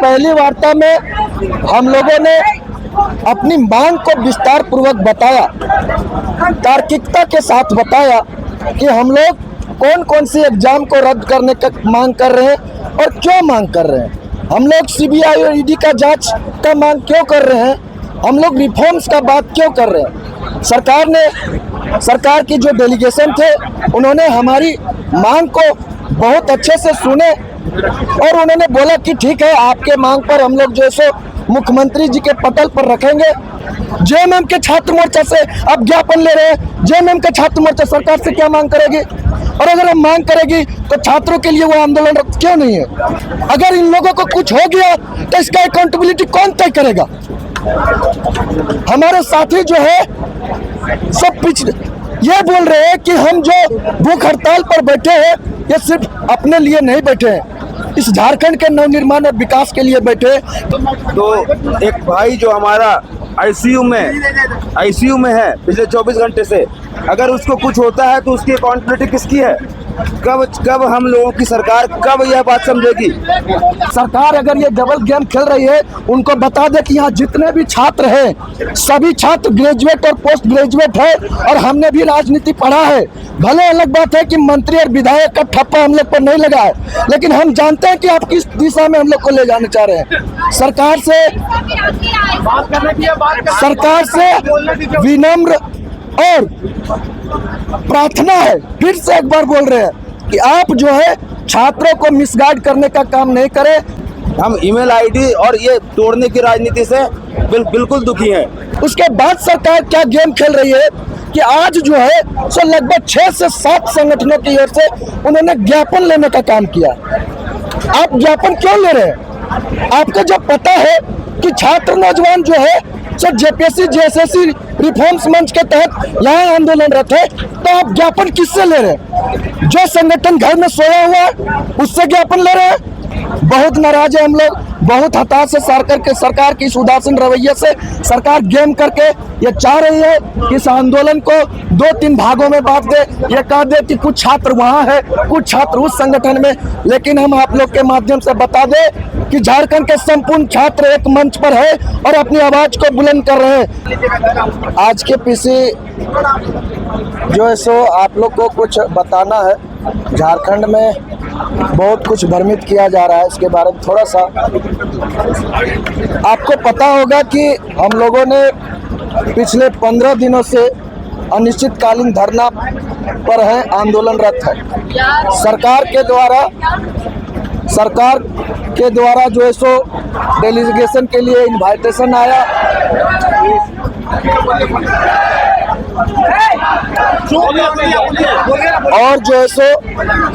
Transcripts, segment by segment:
पहली वार्ता में हम लोगों ने अपनी मांग को विस्तार पूर्वक बताया, तार्किकता के साथ बताया कि हम लोग कौन कौन सी एग्जाम को रद्द करने का मांग कर रहे हैं और क्यों मांग कर रहे हैं। हम लोग सीबीआई और ईडी का जांच का मांग क्यों कर रहे हैं, हम लोग रिफॉर्म्स का बात क्यों कर रहे हैं। सरकार की जो डेलीगेशन थे उन्होंने हमारी मांग को बहुत अच्छे से सुने और उन्होंने बोला कि ठीक है, आपके मांग पर हम लोग जो सो मुख्यमंत्री जी के पटल पर रखेंगे। जेएमएम के छात्र मोर्चा से अब ज्ञापन ले रहे हैं। जेएमएम के छात्र मोर्चा सरकार से क्या मांग करेगी, और अगर हम मांग करेगी तो छात्रों के लिए वो आंदोलन क्यों नहीं है। अगर इन लोगों को कुछ हो गया तो इसका अकाउंटेबिलिटी कौन तय करेगा। हमारे साथी जो है सब पिछले ये बोल रहे हैं कि हम जो भूख हड़ताल पर बैठे हैं ये सिर्फ अपने लिए नहीं बैठे हैं, इस झारखंड के नवनिर्माण और विकास के लिए बैठे हैं। तो एक भाई जो हमारा आईसीयू में है पिछले 24 घंटे से, अगर उसको कुछ होता है तो उसकी अकाउंटेबिलिटी किसकी है। कब हम लोगों की सरकार कब यह बात समझेगी। सरकार अगर ये डबल गेम खेल रही है, उनको बता दे कि यहाँ जितने भी छात्र हैं सभी छात्र ग्रेजुएट और पोस्ट ग्रेजुएट है और हमने भी राजनीति पढ़ा है। भले अलग बात है कि मंत्री और विधायक का ठप्पा हम लोग पर नहीं लगा है, लेकिन हम जानते हैं कि आप किस दिशा में हम लोग को ले जाना चाह रहे हैं। सरकार से विनम्र और प्रार्थना है, फिर से एक बार बोल रहे हैं कि आप जो है छात्रों को मिसगाइड करने का काम नहीं करें। हम ईमेल आईडी और ये तोड़ने की राजनीति से बिल्कुल दुखी हैं। उसके बाद सरकार क्या गेम खेल रही है कि आज जो है सो लगभग 6 से 7 संगठनों की ओर से उन्होंने ज्ञापन लेने का काम किया। आप ज्ञापन क्यों ले रहे हैं। आपको जब पता है कि छात्र नौजवान जो है सर जेपीएससी जेएसएससी रिफॉर्म्स मंच के तहत यहाँ आंदोलनरत है, तो आप ज्ञापन किससे ले रहे हैं। जो संगठन घर में सोया हुआ है उससे ज्ञापन ले रहे हैं। बहुत नाराज है हम लोग, बहुत हताश है सरकार की इस उदासीन रवैये से। सरकार गेम करके ये चाह रही है कि इस आंदोलन को 2-3 भागों में बांट दे, ये कह दे कि कुछ छात्र वहाँ है कुछ छात्र उस संगठन में। लेकिन हम आप लोग के माध्यम से बता दें कि झारखंड के संपूर्ण छात्र एक मंच पर है और अपनी आवाज को बुलंद कर रहे हैं। आज के पीसी जो है सो आप लोग को कुछ बताना है। झारखंड में बहुत कुछ भ्रमित किया जा रहा है, इसके बारे में थोड़ा सा आपको पता होगा कि हम लोगों ने पिछले 15 दिनों से अनिश्चितकालीन धरना पर है, आंदोलनरत है। सरकार के द्वारा जो है सो डेलीगेशन के लिए इनवाइटेशन आया और जो है सो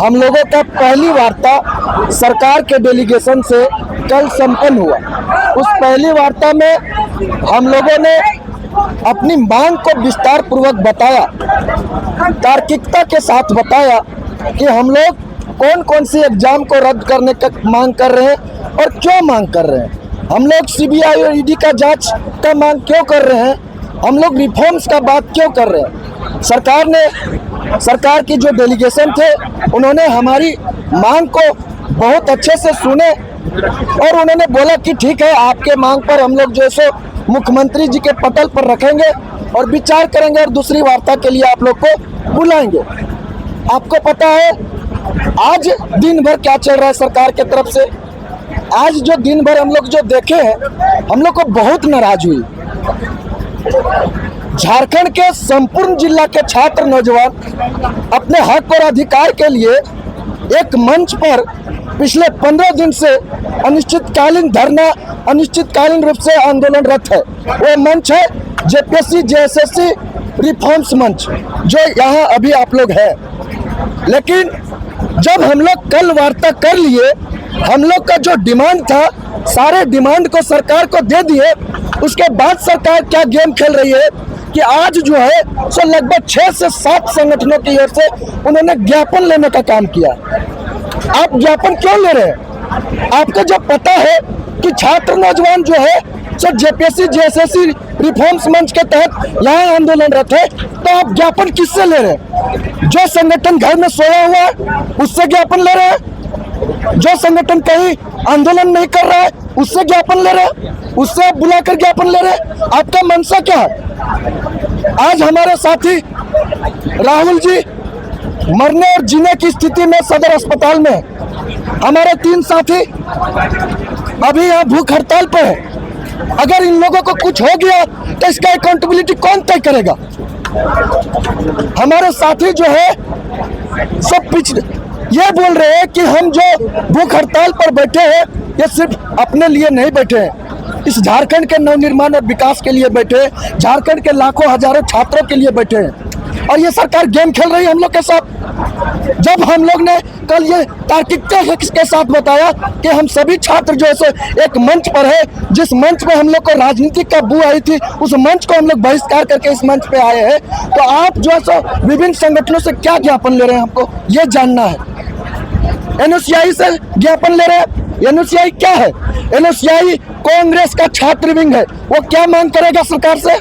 हम लोगों का पहली वार्ता सरकार के डेलीगेशन से कल संपन्न हुआ। उस पहली वार्ता में हम लोगों ने अपनी मांग को विस्तार पूर्वक बताया, तार्किकता के साथ बताया कि हम लोग कौन कौन सी एग्जाम को रद्द करने का मांग कर रहे हैं और क्यों मांग कर रहे हैं। हम लोग सीबीआई और ईडी का जांच का मांग क्यों कर रहे हैं, हम लोग रिफॉर्म्स का बात क्यों कर रहे हैं। सरकार की जो डेलीगेशन थे उन्होंने हमारी मांग को बहुत अच्छे से सुने और उन्होंने बोला कि ठीक है, आपके मांग पर हम लोग जो सो मुख्यमंत्री जी के पटल पर रखेंगे और विचार करेंगे और दूसरी वार्ता के लिए आप लोग को बुलाएंगे। आपको पता है आज दिन भर क्या चल रहा है सरकार की तरफ से। आज जो दिन भर हम लोग जो देखे हैं, हम लोग को बहुत नाराज हुई। झारखंड के संपूर्ण जिला के छात्र नौजवान अपने हक और अधिकार के लिए एक मंच पर पिछले 15 दिन से अनिश्चितकालीन रूप से आंदोलनरत है। वो मंच है जेपीएससी जेएसएससी रिफॉर्म्स मंच, जो यहाँ अभी आप लोग हैं। लेकिन जब हम लोग कल वार्ता कर लिए, हम लोग का जो डिमांड था सारे डिमांड को सरकार को दे दिए। उसके बाद सरकार क्या गेम खेल रही है कि आज जो है सो लगभग 6 से 7 संगठनों की ओर से उन्होंने ज्ञापन लेने का काम किया। आप ज्ञापन क्यों ले रहे हैं। आपको जब पता है कि छात्र नौजवान जो है सो जेपीएससी जेएसएससी रिफॉर्म्स मंच के तहत यहाँ आंदोलनरत है, तो आप ज्ञापन किससे ले रहे हैं। जो संगठन घर में सोया हुआ है उससे ज्ञापन ले रहे हैं, जो संगठन कहीं आंदोलन नहीं कर रहा है उससे ज्ञापन ले रहे हैं, उससे आप बुलाकर ज्ञापन ले रहे हैं। आपका मंशा क्या है? आज हमारे साथी राहुल जी मरने और जीने की स्थिति में सदर अस्पताल में है। हमारे 3 साथी अभी यहाँ भूख हड़ताल पर है। अगर इन लोगों को कुछ हो गया तो इसका अकाउंटेबिलिटी कौन तय करेगा? हमारे साथी जो है सब पिछले ये बोल रहे हैं कि हम जो भूख हड़ताल पर बैठे हैं ये सिर्फ अपने लिए नहीं बैठे हैं, इस झारखंड के नवनिर्माण और विकास के लिए बैठे हैं, झारखंड के लाखों हजारों छात्रों के लिए बैठे हैं। और ये सरकार गेम खेल रही है हम लोग के साथ। जब हम लोग ने कल ये तार्किकता के साथ बताया कि हम सभी छात्र जो है एक मंच पर है, जिस मंच पे हम लोग को राजनीति का बू आई थी उस मंच को हम लोग बहिष्कार करके इस मंच पे आए हैं, तो आप जो है विभिन्न संगठनों से क्या ज्ञापन ले रहे हैं हमको ये जानना है। एनओसीआई से ज्ञापन ले रहे हैं। एनओसीआई क्या है? एनओसीआई कांग्रेस का छात्र विंग है। वो क्या मांग करेगा सरकार से?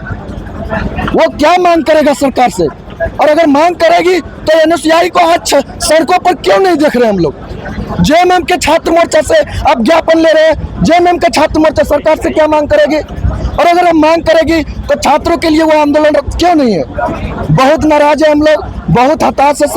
वो क्या मांग करेगा सरकार से? और अगर मांग करेगी तो एनओसीआई को आज सड़कों पर क्यों नहीं देख रहे हम लोग? जेएमएम के छात्र मोर्चा से आप ज्ञापन ले रहे हैं। जेएमएम के छात्र मोर्चा सरकार से क्या मांग करेगी? और अगर हम मांग करेगी तो छात्रों के लिए वो आंदोलन क्यों नहीं है? बहुत नाराज है हम लोग, बहुत हताश है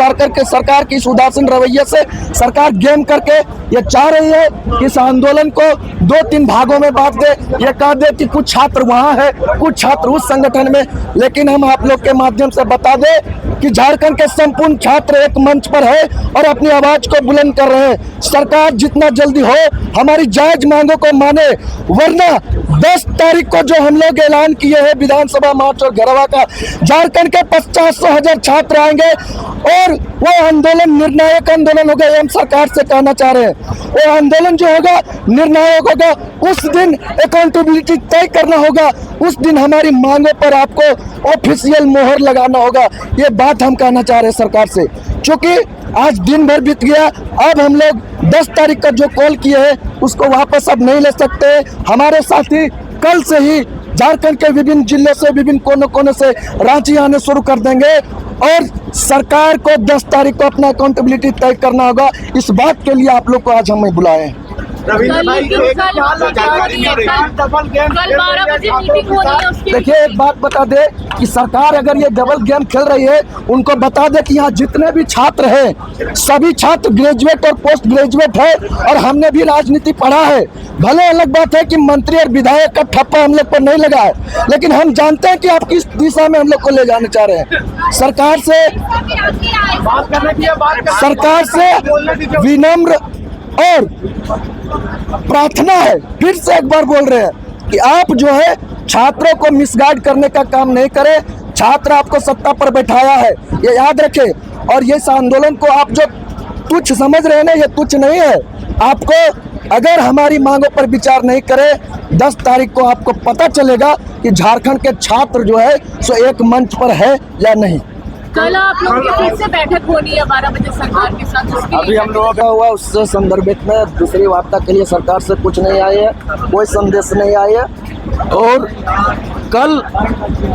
सरकार की इस उदासीन रवैये से। सरकार गेम करके ये चाह रही है कि इस आंदोलन को 2-3 भागों में बांट दे। ये कह दे कि कुछ छात्र वहाँ है, कुछ छात्र उस संगठन में। लेकिन हम आप लोग के माध्यम से बता दें कि झारखंड के संपूर्ण छात्र एक मंच पर है और अपनी आवाज को बुलंद कर रहे हैं। सरकार जितना जल्दी हो हमारी जायज मांगों को माने, वरना 10 तारीख को जो हम लोग ऐलान किए हैं विधानसभा मार्च और घेरावा का, झारखंड के 50-100 हजार छात्र आएंगे और वो आंदोलन निर्णायक आंदोलन होगा। हम सरकार से कहना चाह रहे हैं वो आंदोलन जो होगा निर्णायक होगा। उस दिन अकाउंटेबिलिटी तय करना होगा, उस दिन हमारी मांगों पर आपको ऑफिशियल मोहर लगाना होगा। ये बात हम कहना चाह रहे हैं सरकार से। क्योंकि आज दिन भर बीत गया, अब हम लोग 10 तारीख का जो कॉल किए हैं उसको वापस अब नहीं ले सकते। हमारे साथी कल से ही झारखंड के विभिन्न जिले से, विभिन्न कोनों कोनों से रांची आने शुरू कर देंगे और सरकार को 10 तारीख को अपना अकाउंटेबिलिटी तय करना होगा। इस बात के लिए आप लोग को आज हमें बुलाए हैं। देखिए एक बात बता दे कि सरकार अगर ये डबल गेम खेल रही है, उनको बता दे कि यहाँ जितने भी छात्र हैं सभी छात्र ग्रेजुएट और पोस्ट ग्रेजुएट है और हमने भी राजनीति पढ़ा है। भले अलग बात है कि मंत्री और विधायक का ठप्पा हम लोग पर नहीं लगा है, लेकिन हम जानते हैं कि आप किस दिशा में हम लोग को ले जाने चाह रहे हैं। सरकार से विनम्र और प्रार्थना है, फिर से एक बार बोल रहे हैं कि आप जो है छात्रों को मिसगाइड करने का काम नहीं करें। छात्र आपको सत्ता पर बैठाया है, ये याद रखें। और ये आंदोलन को आप जो तुच्छ समझ रहे हैं ना, ये तुच्छ नहीं है। आपको अगर हमारी मांगों पर विचार नहीं करें, 10 तारीख को आपको पता चलेगा कि झारखंड के छात्र जो है सो एक मंच पर है या नहीं। कल आप लोगों की फिर से बैठक होनी है 12 बजे सरकार के साथ। अभी हम लोगों का हुआ उससे संदर्भित में दूसरी वार्ता के लिए सरकार से कुछ नहीं आई है, कोई संदेश नहीं आई है। और कल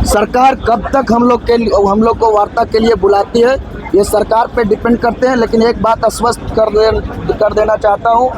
सरकार कब तक हम लोग को वार्ता के लिए बुलाती है ये सरकार पे डिपेंड करते हैं। लेकिन एक बात आश्वस्त कर देना चाहता हूँ,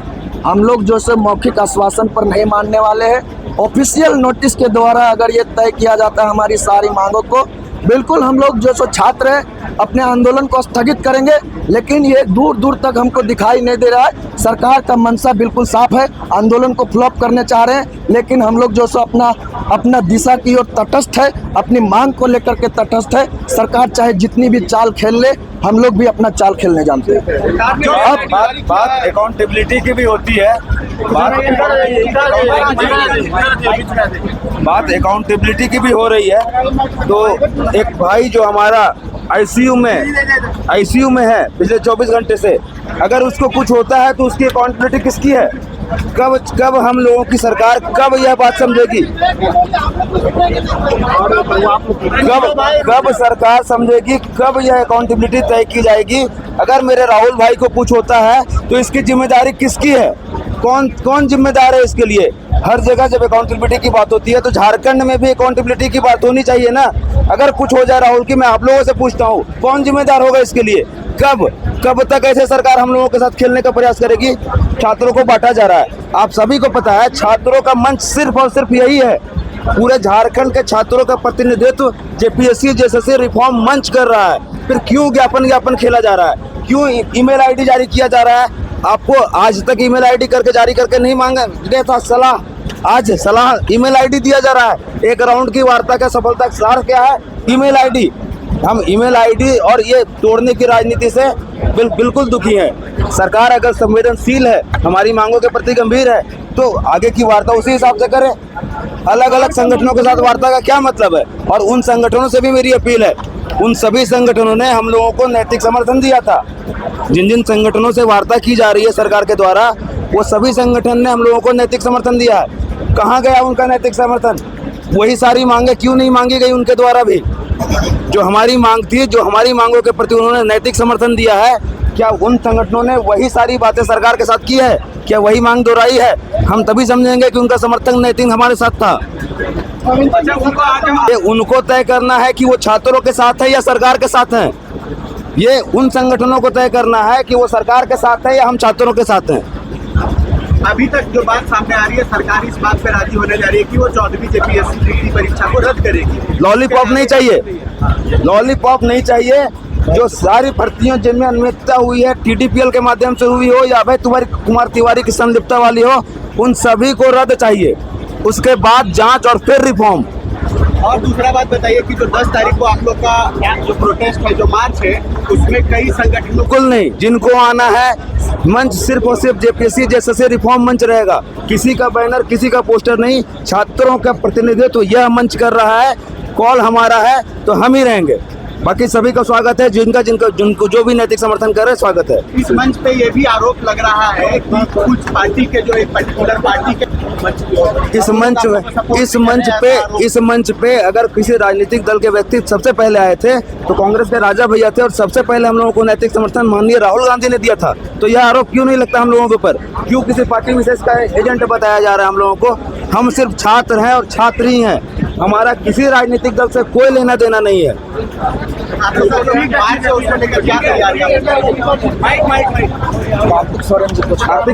हम लोग जो से मौखिक आश्वासन पर नहीं मानने वाले हैं। ऑफिशियल नोटिस के द्वारा अगर ये तय किया जाता है हमारी सारी मांगों को, बिल्कुल हम लोग जो सो छात्र हैं अपने आंदोलन को स्थगित करेंगे। लेकिन ये दूर दूर तक हमको दिखाई नहीं दे रहा है। सरकार का मंशा बिल्कुल साफ है, आंदोलन को फ्लॉप करने चाह रहे हैं। लेकिन हम लोग जो सो अपना दिशा की ओर तटस्थ है, अपनी मांग को लेकर के तटस्थ है। सरकार चाहे जितनी भी चाल खेल ले, हम लोग भी अपना चाल खेलने जानते हैं। अब बात अकाउंटेबिलिटी की भी होती है, बात अकाउंटेबिलिटी की भी हो रही है। तो एक भाई जो हमारा आईसीयू में है पिछले 24 घंटे से, अगर उसको कुछ होता है तो उसकी अकाउंटेबिलिटी किसकी है? कब हम लोगों की सरकार कब यह बात समझेगी? कब सरकार समझेगी? कब यह अकाउंटेबिलिटी तय की जाएगी? अगर मेरे राहुल भाई को कुछ होता है तो इसकी जिम्मेदारी किसकी है? कौन जिम्मेदार है इसके लिए? हर जगह जब अकाउंटेबिलिटी की बात होती है तो झारखंड में भी अकाउंटेबिलिटी की बात होनी चाहिए ना। अगर कुछ हो जाए राहुल की, मैं आप लोगों से पूछता हूँ, कौन जिम्मेदार होगा इसके लिए? कब तक ऐसे सरकार हम लोगों के साथ खेलने का प्रयास करेगी? छात्रों को बांटा जा रहा है, आप सभी को पता है। छात्रों का मंच सिर्फ और सिर्फ यही है, पूरे झारखंड के छात्रों का प्रतिनिधित्व जेपीएससी जैसे रिफॉर्म मंच कर रहा है। फिर क्यों ज्ञापन खेला जा रहा है? क्यों ईमेल आईडी जारी किया जा रहा है? आपको आज तक ईमेल आईडी करके जारी करके नहीं मांगा गया था सलाह, आज सलाह ईमेल आईडी दिया जा रहा है। एक राउंड की वार्ता का सफलता का सार क्या है? Email ID. हम ईमेल आईडी और ये तोड़ने की राजनीति से बिल्कुल दुखी हैं। सरकार अगर संवेदनशील है, हमारी मांगों के प्रति गंभीर है, तो आगे की वार्ता उसी हिसाब से करें। अलग अलग संगठनों के साथ वार्ता का क्या मतलब है? और उन संगठनों से भी मेरी अपील है, उन सभी संगठनों ने हम लोगों को नैतिक समर्थन दिया था। जिन संगठनों से वार्ता की जा रही है सरकार के द्वारा, वो सभी संगठन ने हम लोगों को नैतिक समर्थन दिया है। कहाँ गया उनका नैतिक समर्थन? वही सारी मांगे क्यों नहीं मांगी गई उनके द्वारा भी? जो हमारी मांग थी, जो हमारी मांगों के प्रति उन्होंने नैतिक समर्थन दिया है, क्या उन संगठनों ने वही सारी बातें सरकार के साथ की है? क्या वही मांग दोहराई है? हम तभी समझेंगे कि उनका समर्थन नैतिक हमारे साथ था। ये उनको तय करना है कि वो छात्रों के साथ है या सरकार के साथ हैं। ये उन संगठनों को तय करना है कि वो सरकार के साथ है या हम छात्रों के साथ हैं। अभी तक जो बात सामने आ रही है, सरकार इस बात पे राजी होने जा रही है कि वो 14वीं जेपीएससी की परीक्षा को रद्द करेगी। लॉलीपॉप नहीं चाहिए, लॉलीपॉप नहीं चाहिए। जो सारी भर्तियों जिनमें अनियमितता हुई है, टीडीपीएल के माध्यम से हुई हो या अभय कुमार तिवारी की संलिप्तता वाली हो, उन सभी को रद्द चाहिए। उसके बाद जांच और फिर रिफॉर्म। और दूसरा बात बताइए कि जो 10 तारीख को आप लोग का जो प्रोटेस्ट है, जो मार्च है, उसमें कई संगठनों बिल्कुल नहीं, जिनको आना है मंच सिर्फ और सिर्फ जेपीएससी जैसे से रिफॉर्म मंच रहेगा। किसी का बैनर, किसी का पोस्टर नहीं, छात्रों का प्रतिनिधित्व तो यह मंच कर रहा है। कॉल हमारा है तो हम ही रहेंगे। बाकी सभी का स्वागत है, जिनको जो भी नैतिक समर्थन करे स्वागत है। इस मंच पे ये भी आरोप लग रहा है कि कुछ पार्टी के जो एक पर्टिकुलर पार्टी के इस मंच पे अगर किसी राजनीतिक दल के व्यक्ति सबसे पहले आए थे तो कांग्रेस के राजा भैया थे, और सबसे पहले हम लोगों को नैतिक समर्थन माननीय राहुल गांधी ने दिया था। तो यह आरोप क्यों नहीं लगता हम लोगों के ऊपर? क्यों किसी पार्टी विशेष का एजेंट बताया जा रहा है हम लोगों को? हम सिर्फ छात्र हैं और छात्री हैं, हमारा किसी राजनीतिक दल से कोई लेना देना नहीं है। मार्च है, उसको लेकर क्या तैयारी है?